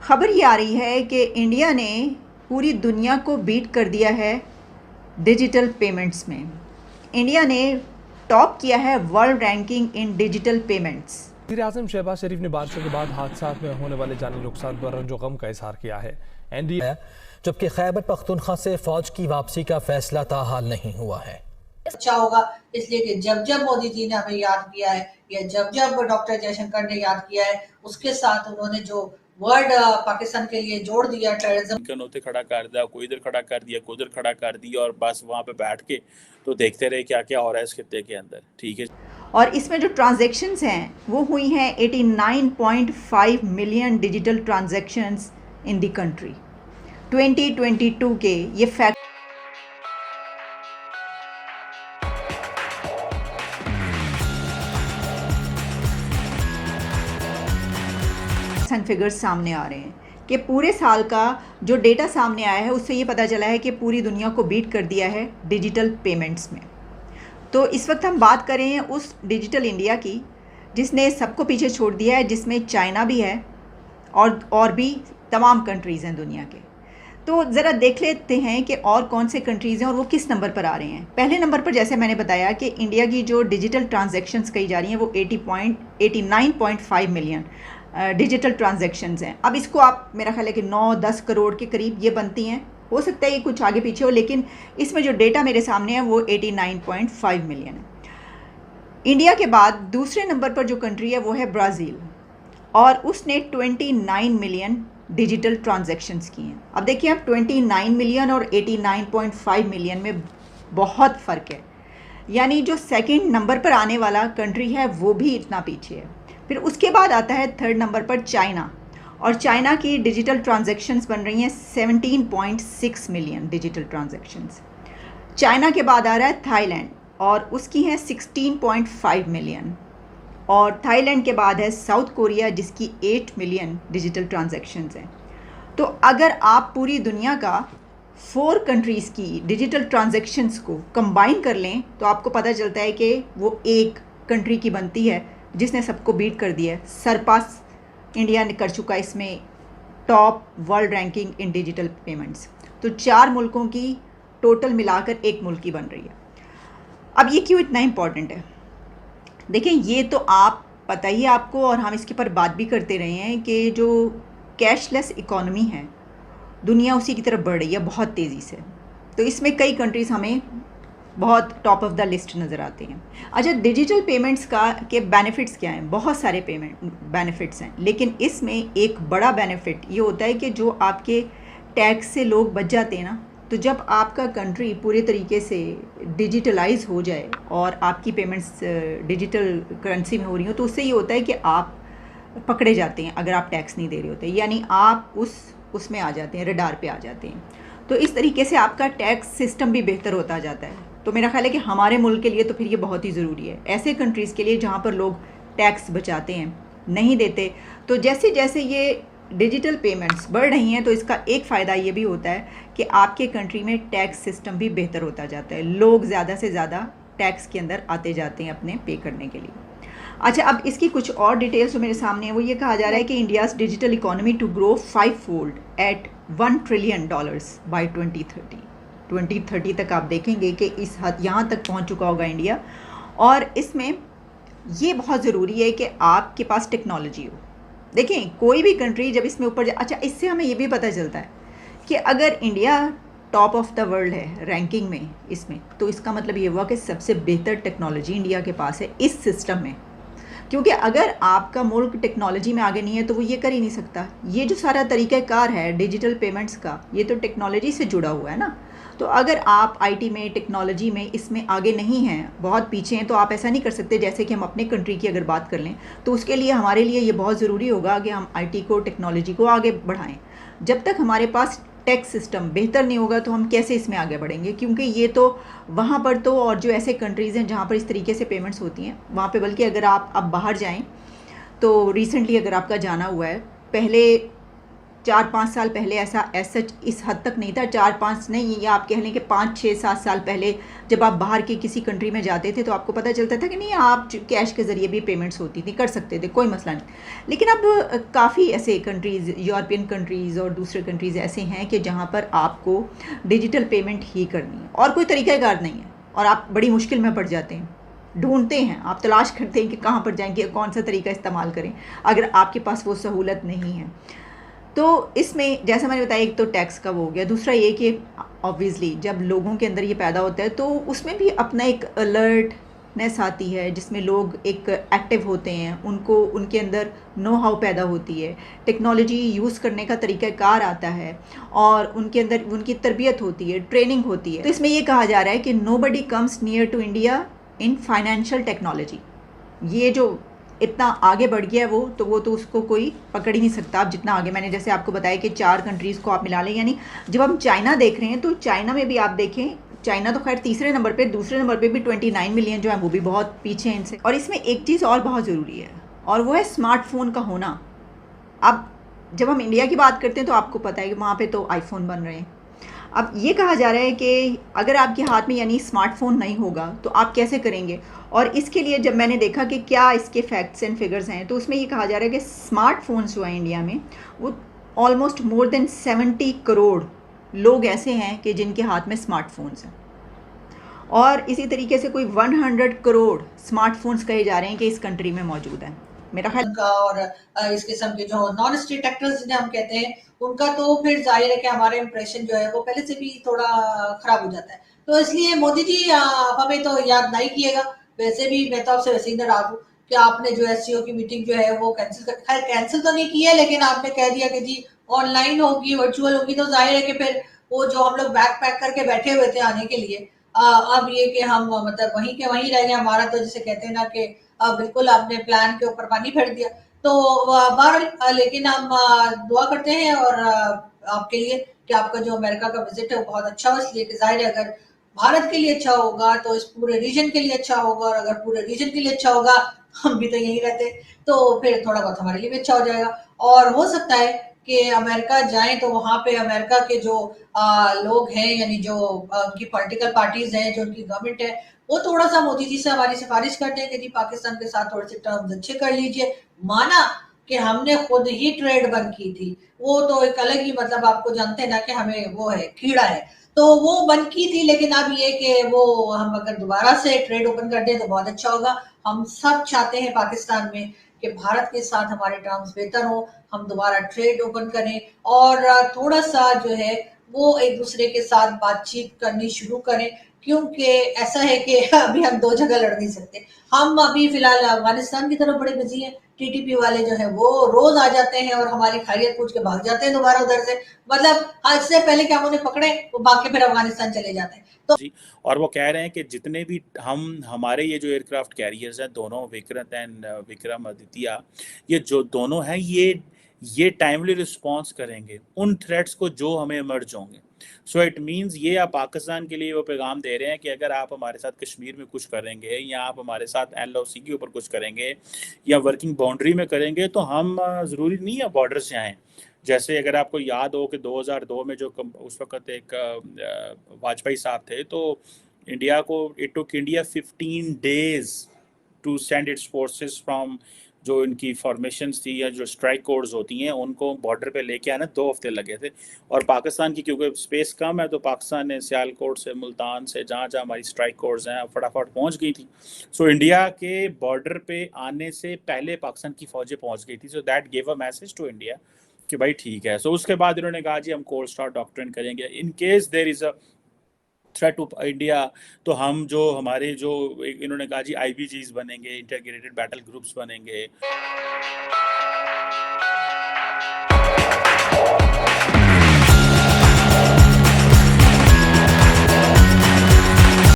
खबर ये आ रही है कि इंडिया ने पूरी दुनिया को बीट कर दिया है डिजिटल पेमेंट्स में। इंडिया ने टॉप किया है world ranking in digital payments. वज़ीर-ए-आज़म शहबाज शरीफ ने बारिशों के बाद हादसा में होने वाले जानी नुकसान पर रंजो गम का इजहार किया है। एनडीए जबकि खैबर पख्तूनख्वा से फौज की वापसी का फैसला ताहाल नहीं हुआ है। अच्छा होगा इसलिए कि जब जब मोदी जी ने हमें याद किया है या जब जब डॉक्टर जयशंकर ने याद किया है, उसके साथ उन्होंने जो वर्ड पाकिस्तान के लिए जोड़ दिया टेररिज्म उते खड़ा कर दिया, कोई इधर खड़ा कर दिया, कोई उधर खड़ा कर दिया और बस वहाँ पे बैठ के तो देखते रहे क्या क्या हो रहा है इस खित्ते के अंदर। ठीक है। और इसमें जो ट्रांजैक्शंस हैं वो हुई हैं 89.5 million digital transactions in the country 2022 के ये फैक्ट फिगर्स सामने आ रहे हैं कि पूरे साल का जो डेटा सामने आया है उससे ये पता चला है कि पूरी दुनिया को बीट कर दिया है डिजिटल पेमेंट्स में। तो इस वक्त हम बात कर रहे हैं उस डिजिटल इंडिया की जिसने सबको पीछे छोड़ दिया है, जिसमें चाइना भी है और भी तमाम कंट्रीज़ हैं दुनिया के। तो ज़रा देख लेते हैं कि और कौन से कंट्रीज़ हैं और वो किस नंबर पर आ रहे हैं। पहले नंबर पर जैसे मैंने बताया कि इंडिया की जो डिजिटल ट्रांजैक्शंस कही जा रही हैं वो 89.5 मिलियन डिजिटल ट्रांजैक्शंस हैं। अब इसको आप मेरा ख्याल है कि 9-10 करोड़ के करीब ये बनती हैं, हो सकता है ये कुछ आगे पीछे हो, लेकिन इसमें जो डेटा मेरे सामने है वो 89.5 मिलियन है। इंडिया के बाद दूसरे नंबर पर जो कंट्री है वो है ब्राज़ील और उसने 29 मिलियन डिजिटल ट्रांजैक्शंस की हैं। अब देखिए आप 29 मिलियन और 89.5 मिलियन में बहुत फ़र्क है, यानी जो सेकंड नंबर पर आने वाला कंट्री है वो भी इतना पीछे है। फिर उसके बाद आता है थर्ड नंबर पर चाइना और चाइना की डिजिटल ट्रांजैक्शंस बन रही हैं 17.6 मिलियन डिजिटल ट्रांजैक्शंस। चाइना के बाद आ रहा है थाईलैंड और उसकी है 16.5 मिलियन और थाईलैंड के बाद है साउथ कोरिया जिसकी 8 मिलियन डिजिटल ट्रांजैक्शंस हैं। तो अगर आप पूरी दुनिया का 4 कंट्रीज़ की डिजिटल ट्रांजैक्शंस को कंबाइन कर लें तो आपको पता चलता है कि वो एक कंट्री की बनती है जिसने सबको बीट कर दिया है। सरपास इंडिया ने कर चुका है इसमें top world ranking in digital payments. तो 4 मुल्कों की टोटल मिलाकर एक मुल्क की बन रही है। अब ये क्यों इतना इम्पॉर्टेंट है? देखें, ये तो आप पता ही आपको और हम इसके पर बात भी करते रहे हैं कि जो कैशलेस इकॉनमी है दुनिया उसी की तरफ बढ़ रही है बहुत तेज़ी से। तो इसमें कई कंट्रीज़ हमें बहुत टॉप ऑफ द लिस्ट नज़र आते हैं। अच्छा, डिजिटल पेमेंट्स के बेनिफिट्स क्या हैं? बहुत सारे बेनिफिट्स हैं, लेकिन इसमें एक बड़ा बेनिफिट ये होता है कि जो आपके टैक्स से लोग बच जाते हैं ना, तो जब आपका कंट्री पूरे तरीके से डिजिटलाइज हो जाए और आपकी पेमेंट्स डिजिटल करेंसी में हो रही हो तो उससे ये होता है कि आप पकड़े जाते हैं अगर आप टैक्स नहीं दे रहे होते, यानी आप उसमें आ जाते हैं, रडार पे आ जाते हैं। तो इस तरीके से आपका टैक्स सिस्टम भी बेहतर होता जाता है। तो मेरा ख्याल है कि हमारे मुल्क के लिए तो फिर ये बहुत ही ज़रूरी है, ऐसे कंट्रीज़ के लिए जहाँ पर लोग टैक्स बचाते हैं, नहीं देते। तो जैसे जैसे ये डिजिटल पेमेंट्स बढ़ रही हैं तो इसका एक फ़ायदा ये भी होता है कि आपके कंट्री में टैक्स सिस्टम भी बेहतर होता जाता है, लोग ज़्यादा से ज़्यादा टैक्स के अंदर आते जाते हैं अपने पे करने के लिए। अच्छा, अब इसकी कुछ और डिटेल्स जो मेरे सामने है वो ये कहा जा रहा है कि India's digital economy to grow 5-fold at $1 trillion by 2030 तक आप देखेंगे कि इस हद यहाँ तक पहुँच चुका होगा इंडिया। और इसमें ये बहुत ज़रूरी है कि आपके पास टेक्नोलॉजी हो। देखें, कोई भी कंट्री जब इसमें ऊपर अच्छा, इससे हमें ये भी पता चलता है कि अगर India top of the world है रैंकिंग में इसमें, तो इसका मतलब ये हुआ कि सबसे बेहतर टेक्नोलॉजी इंडिया के पास है इस सिस्टम में। क्योंकि अगर आपका मुल्क टेक्नोलॉजी में आगे नहीं है तो वो ये कर ही नहीं सकता। ये जो सारा तरीक़ाकार है डिजिटल पेमेंट्स का, ये तो टेक्नोलॉजी से जुड़ा हुआ है ना। तो अगर आप आईटी में, टेक्नोलॉजी में इसमें आगे नहीं हैं, बहुत पीछे हैं, तो आप ऐसा नहीं कर सकते। जैसे कि हम अपने कंट्री की अगर बात कर लें तो उसके लिए हमारे लिए ये बहुत ज़रूरी होगा कि हम आईटी को, टेक्नोलॉजी को आगे बढ़ाएं। जब तक हमारे पास टैक्स सिस्टम बेहतर नहीं होगा तो हम कैसे इसमें आगे बढ़ेंगे? क्योंकि ये तो वहाँ पर तो, और जो ऐसे कंट्रीज़ हैं जहाँ पर इस तरीके से पेमेंट्स होती हैं वहाँ पे, बल्कि अगर आप अब बाहर जाएं तो रिसेंटली अगर आपका जाना हुआ है, पहले 4-5 साल पहले ऐसा सच इस हद तक नहीं था। 4-5 नहीं, या आप कह लें कि 5-6-7 साल पहले जब आप बाहर की किसी कंट्री में जाते थे तो आपको पता चलता था कि नहीं, आप कैश के ज़रिए भी पेमेंट्स होती थी, कर सकते थे, कोई मसला नहीं। लेकिन अब काफ़ी ऐसे कंट्रीज़, यूरोपियन कंट्रीज़ और दूसरे कंट्रीज़ ऐसे हैं कि जहाँ पर आपको डिजिटल पेमेंट ही करनी है और कोई तरीक़ाकार नहीं है, और आप बड़ी मुश्किल में पड़ जाते हैं, ढूंढते हैं, आप तलाश करते हैं कि कहाँ पर जाएंगे, कौन सा तरीका इस्तेमाल करें अगर आपके पास वो सहूलत नहीं है। तो इसमें जैसा मैंने बताया, एक तो टैक्स का वो हो गया, दूसरा ये कि ऑब्वियसली जब लोगों के अंदर ये पैदा होता है तो उसमें भी अपना एक अलर्टनेस आती है, जिसमें लोग एक एक्टिव होते हैं, उनको उनके अंदर नो हाउ पैदा होती है, टेक्नोलॉजी यूज़ करने का तरीक़ाकार आता है और उनके अंदर उनकी तरबियत होती है, ट्रेनिंग होती है। तो इसमें ये कहा जा रहा है कि nobody comes near to India in financial technology. ये जो इतना आगे बढ़ गया है वो तो उसको कोई पकड़ ही नहीं सकता। आप जितना आगे, मैंने जैसे आपको बताया कि 4 कंट्रीज़ को आप मिला लें, यानी जब हम चाइना देख रहे हैं तो चाइना में भी आप देखें, चाइना तो खैर तीसरे नंबर पे, दूसरे नंबर पे भी 29 मिलियन जो है वो भी बहुत पीछे हैं इनसे। और इसमें एक चीज़ और बहुत ज़रूरी है, और वो है स्मार्टफोन का होना। अब जब हम इंडिया की बात करते हैं तो आपको पता है कि वहाँ पे तो आईफोन बन रहे हैं। अब ये कहा जा रहा है कि अगर आपके हाथ में यानी स्मार्टफोन नहीं होगा तो आप कैसे करेंगे, और इसके लिए जब मैंने देखा कि क्या इसके फैक्ट्स एंड फिगर्स हैं तो उसमें ये कहा जा रहा है कि स्मार्टफोन्स जो हैं इंडिया में वो ऑलमोस्ट मोर देन 70 करोड़ लोग ऐसे हैं कि जिनके हाथ में स्मार्टफोन्स हैं, और इसी तरीके से कोई 100 करोड़ स्मार्टफोन्स कहे जा रहे हैं कि इस कंट्री में मौजूद हैं। मेरा ख्याल उनका और इस किस्म के जो नॉन स्टेट एक्टर्स जिन्हें हम कहते हैं, उनका तो फिर जाहिर है कि हमारा इंप्रेशन जो है वो पहले से भी थोड़ा खराब हो जाता है। तो इसलिए मोदी जी आप हमें तो याद नहीं किएगा। वैसे भी मैं तो आपसे वैसे ही नाराज हूँ कि आपने जो एससीओ की मीटिंग जो है वो खैर कैंसिल तो नहीं की है, लेकिन आपने कह दिया कि जी ऑनलाइन होगी, वर्चुअल होगी। तो जाहिर है कि फिर वो जो हम लोग बैग पैक करके बैठे हुए थे आने के लिए, अब ये कि हम मतलब वहीं के वहीं रह गए। हमारा तो जिसे कहते हैं ना कि बिल्कुल आपने प्लान के ऊपर पानी फेर दिया। तो बहरहाल लेकिन हम दुआ करते हैं और आपके लिए कि आपका जो अमेरिका का विजिट है वो बहुत अच्छा हो, इसलिए कि जाहिर है अगर भारत के लिए अच्छा होगा तो इस पूरे रीजन के लिए अच्छा होगा, और अगर पूरे रीजन के लिए अच्छा होगा, हम भी तो यहीं रहते, तो फिर थोड़ा बहुत हमारे लिए भी अच्छा हो जाएगा। और हो सकता है कि अमेरिका जाएं तो वहां पे अमेरिका के जो लोग हैं, यानी जो उनकी पॉलिटिकल पार्टीज हैं, जो उनकी गवर्नमेंट है, वो थोड़ा सा मोदी जी से हमारी सिफारिश करते हैं कि जी पाकिस्तान के साथ थोड़े से टर्म्स अच्छे कर लीजिए। माना कि हमने खुद ही ट्रेड बंद की थी, वो तो एक अलग ही मतलब आपको जानते हैं ना कि हमें वो है कीड़ा है, तो वो बंद की थी। लेकिन अब ये कि वो हम अगर दोबारा से ट्रेड ओपन कर दें तो बहुत अच्छा होगा। हम सब चाहते हैं पाकिस्तान में कि भारत के साथ हमारे टर्म्स बेहतर हो, हम दोबारा ट्रेड ओपन करें और थोड़ा सा जो है वो एक दूसरे के साथ बातचीत करनी शुरू करें, क्योंकि ऐसा है कि अभी हम 2 जगह लड़ नहीं सकते। हम अभी फिलहाल अफगानिस्तान की तरफ बड़े बिजी हैं, टीटीपी वाले जो है वो रोज आ जाते हैं और हमारी खैरियत पूछ के भाग जाते हैं दोबारा उधर से। मतलब आज से पहले कि हम उन्हें पकड़े वो भाग के फिर अफगानिस्तान चले जाते हैं। तो जी, और वो कह रहे हैं कि जितने भी हमारे ये जो एयरक्राफ्ट कैरियर्स हैं दोनों, विक्रम एंड विक्रम आदित्य, ये जो दोनों हैं ये टाइमली रिस्पॉन्स करेंगे उन थ्रेट्स को जो हमें इमर्ज होंगे। सो इट मीन्स ये आप पाकिस्तान के लिए वो पैगाम दे रहे हैं कि अगर आप हमारे साथ कश्मीर में कुछ करेंगे, या आप हमारे साथ LOC के ऊपर कुछ करेंगे, या वर्किंग बाउंड्री में करेंगे, तो हम ज़रूरी नहीं है बॉर्डर से आएँ। जैसे अगर आपको याद हो कि 2002 में जो उस वक्त एक वाजपेयी साहब थे, तो इंडिया को it took India 15 days to send its forces from, जो इनकी फॉर्मेशंस थी या जो स्ट्राइक कोर्स होती हैं उनको बॉर्डर पे लेके आना 2 हफ्ते लगे थे। और पाकिस्तान की क्योंकि स्पेस कम है तो पाकिस्तान ने सियालकोट से, मुल्तान से, जहाँ जहाँ हमारी स्ट्राइक कोर्स हैं फटाफट पहुँच गई थी। सो इंडिया के बॉर्डर पे आने से पहले पाकिस्तान की फ़ौजें पहुँच गई थी। So that gave a message to India कि भाई ठीक है। सो उसके बाद इन्होंने कहा जी हम कोल्ड स्टार डॉक्ट्रिन करेंगे in case there is a threat to India. तो हम जो हमारे जो इन्होंने कहा जी IBGs बनेंगे, इंटीग्रेटेड बैटल ग्रुप्स बनेंगे।